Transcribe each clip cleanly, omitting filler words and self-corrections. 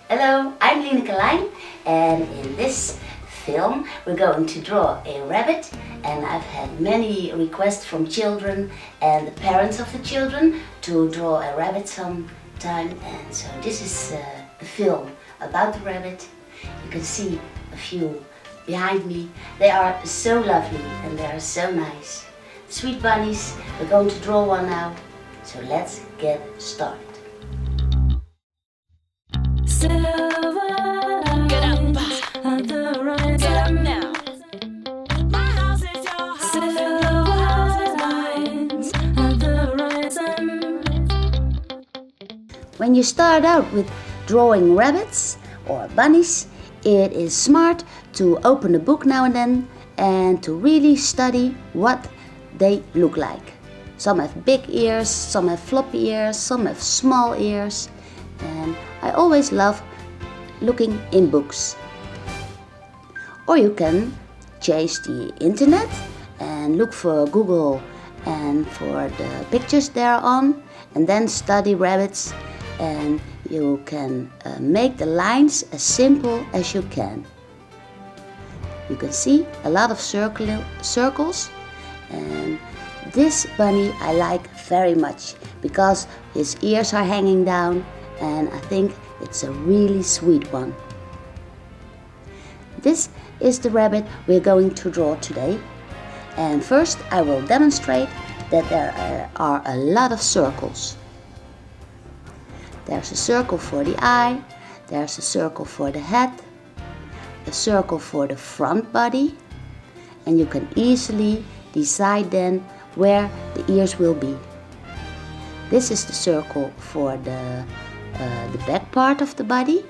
Hello, I'm Lineke Lijn, and in this film we're going to draw a rabbit, and I've had many requests from children and the parents of the children to draw a rabbit sometime, and so this is the film about the rabbit. You can see a few behind me. They are so lovely and they are so nice. Sweet bunnies. We're going to draw one now, so let's get started. Get up now. My house is your house, and your house is mine. When you start out with drawing rabbits or bunnies, it is smart to open a book now and then and to really study what they look like. Some have big ears, some have floppy ears, some have small ears, and I always love looking in books. Or you can chase the internet and look for Google and for the pictures there on, and then study rabbits, and you can make the lines as simple as you can. You can see a lot of circles, and this bunny I like very much because his ears are hanging down, and I think it's a really sweet one. This is the rabbit we're going to draw today, and first I will demonstrate that there are a lot of circles. There's a circle for the eye, there's a circle for the head, a circle for the front body, and you can easily decide then where the ears will be. This is the circle for the back part of the body,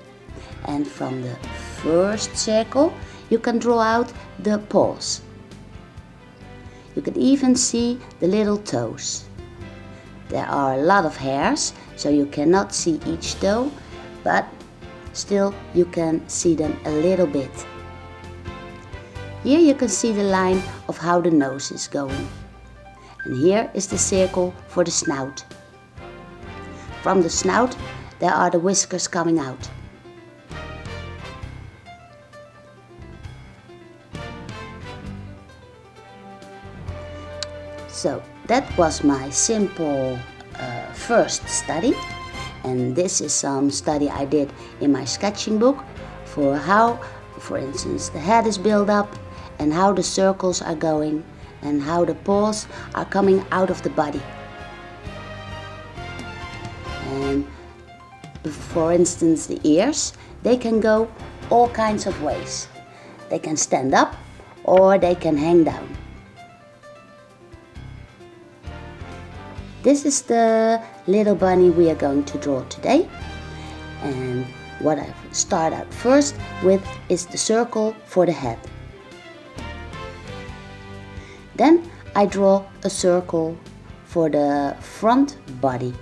and from the first circle you can draw out the paws. You can even see the little toes. There are a lot of hairs, so you cannot see each toe, but still you can see them a little bit. Here you can see the line of how the nose is going. And here is the circle for the snout. From the snout there are the whiskers coming out. So that was my simple first study, and this is some study I did in my sketching book for how, for instance, the head is built up and how the circles are going and how the paws are coming out of the body. And for instance, the ears, they can go all kinds of ways. They can stand up or they can hang down. This is the little bunny we are going to draw today, and what I start out first with is the circle for the head. Then I draw a circle for the front body,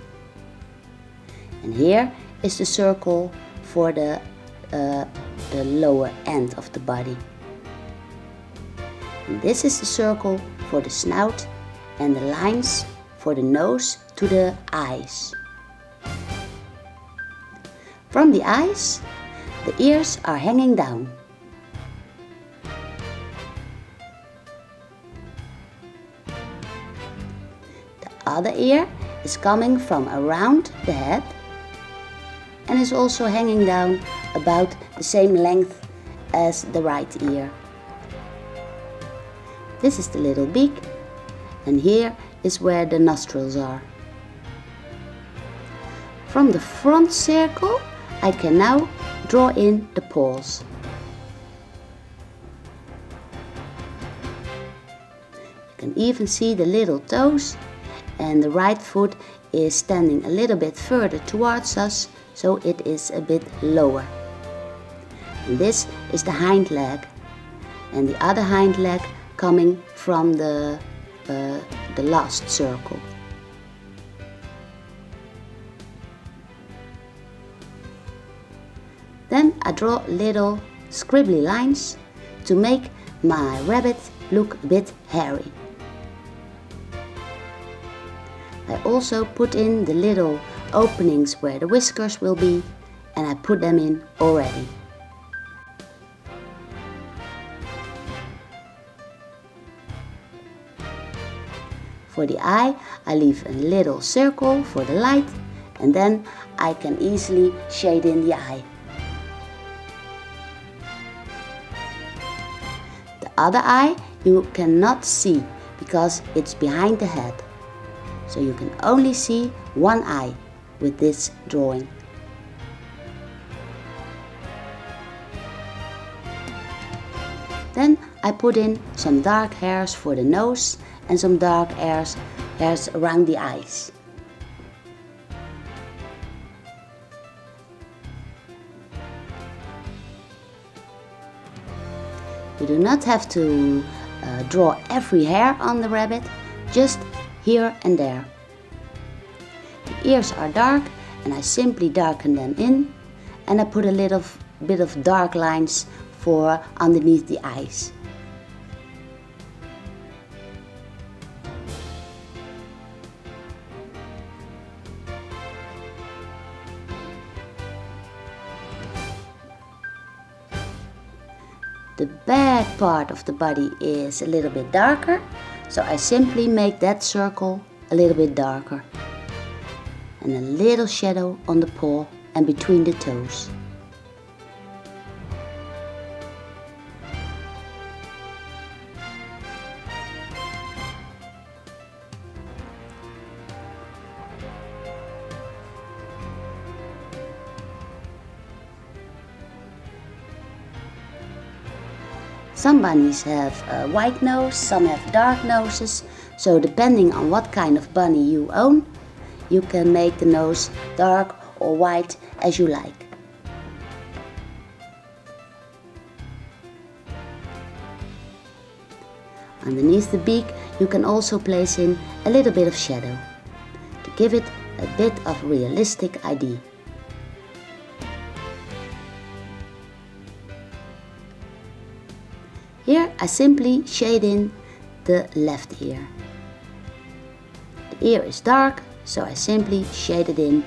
and here is the circle for the lower end of the body. And this is the circle for the snout and the lines for the nose to the eyes. From the eyes, the ears are hanging down. The other ear is coming from around the head and is also hanging down about the same length as the right ear. This is the little beak, and here is where the nostrils are. From the front circle I can now draw in the paws. You can even see the little toes, and the right foot is standing a little bit further towards us, so it is a bit lower. And this is the hind leg, and the other hind leg coming from the last circle. Then I draw little scribbly lines to make my rabbit look a bit hairy. I also put in the little openings where the whiskers will be, and I put them in already. For the eye, I leave a little circle for the light, and then I can easily shade in the eye. The other eye you cannot see because it's behind the head. So you can only see one eye with this drawing. Then I put in some dark hairs for the nose and some dark hairs around the eyes. You do not have to draw every hair on the rabbit, just here and there. The ears are dark and I simply darken them in, and I put a little bit of dark lines for underneath the eyes. The back part of the body is a little bit darker, so I simply make that circle a little bit darker. And a little shadow on the paw and between the toes. Some bunnies have a white nose, some have dark noses, so depending on what kind of bunny you own, you can make the nose dark or white as you like. Underneath the beak you can also place in a little bit of shadow to give it a bit of realistic idea. Here I simply shade in the left ear. The ear is dark, so I simply shade it in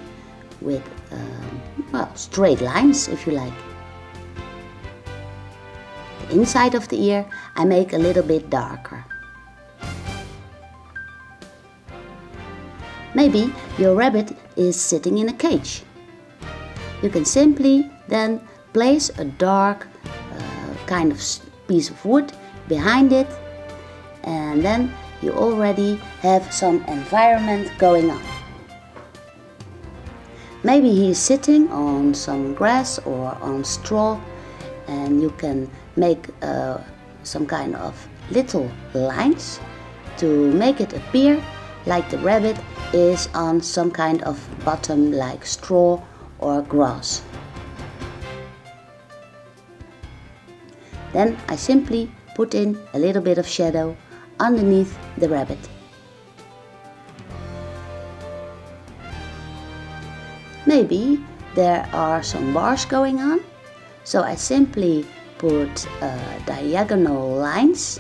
with straight lines if you like. The inside of the ear I make a little bit darker. Maybe your rabbit is sitting in a cage. You can simply then place a dark kind of piece of wood behind it, and then you already have some environment going on. Maybe he is sitting on some grass or on straw, and you can make some kind of little lines to make it appear like the rabbit is on some kind of bottom like straw or grass. Then I simply put in a little bit of shadow underneath the rabbit. Maybe there are some bars going on, so I simply put diagonal lines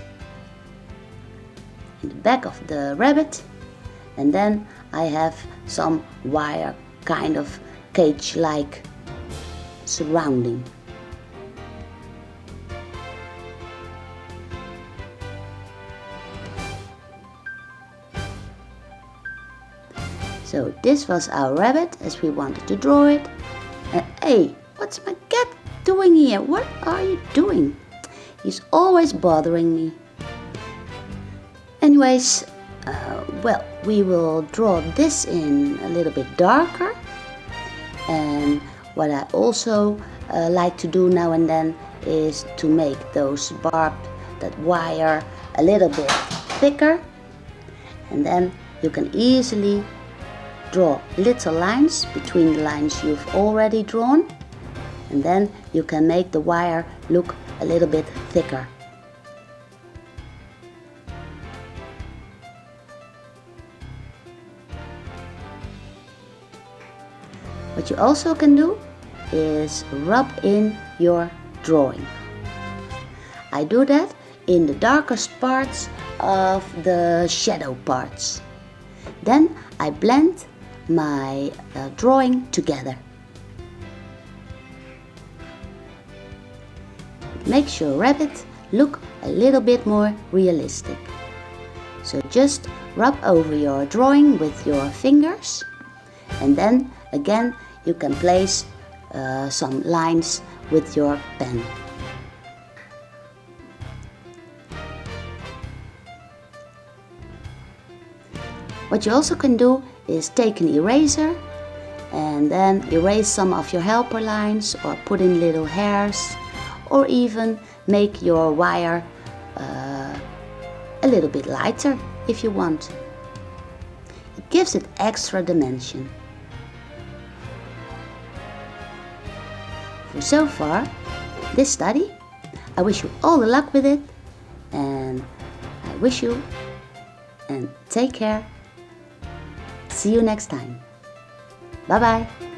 in the back of the rabbit, and then I have some wire kind of cage-like surrounding. So this was our rabbit as we wanted to draw it. Hey, what's my cat doing here? What are you doing? He's always bothering me. Anyways, well, we will draw this in a little bit darker. And what I also like to do now and then is to make those that wire a little bit thicker. And then you can easily draw little lines between the lines you've already drawn, and then you can make the wire look a little bit thicker. What you also can do is rub in your drawing. I do that in the darkest parts of the shadow parts. Then I blend my drawing together. makes your rabbit look a little bit more realistic. So just rub over your drawing with your fingers, and then again you can place some lines with your pen. What you also can do is take an eraser and then erase some of your helper lines, or put in little hairs, or even make your wire a little bit lighter if you want. It gives it extra dimension. For so far, this study, I wish you all the luck with it, and I wish you and take care. See you next time. Bye bye.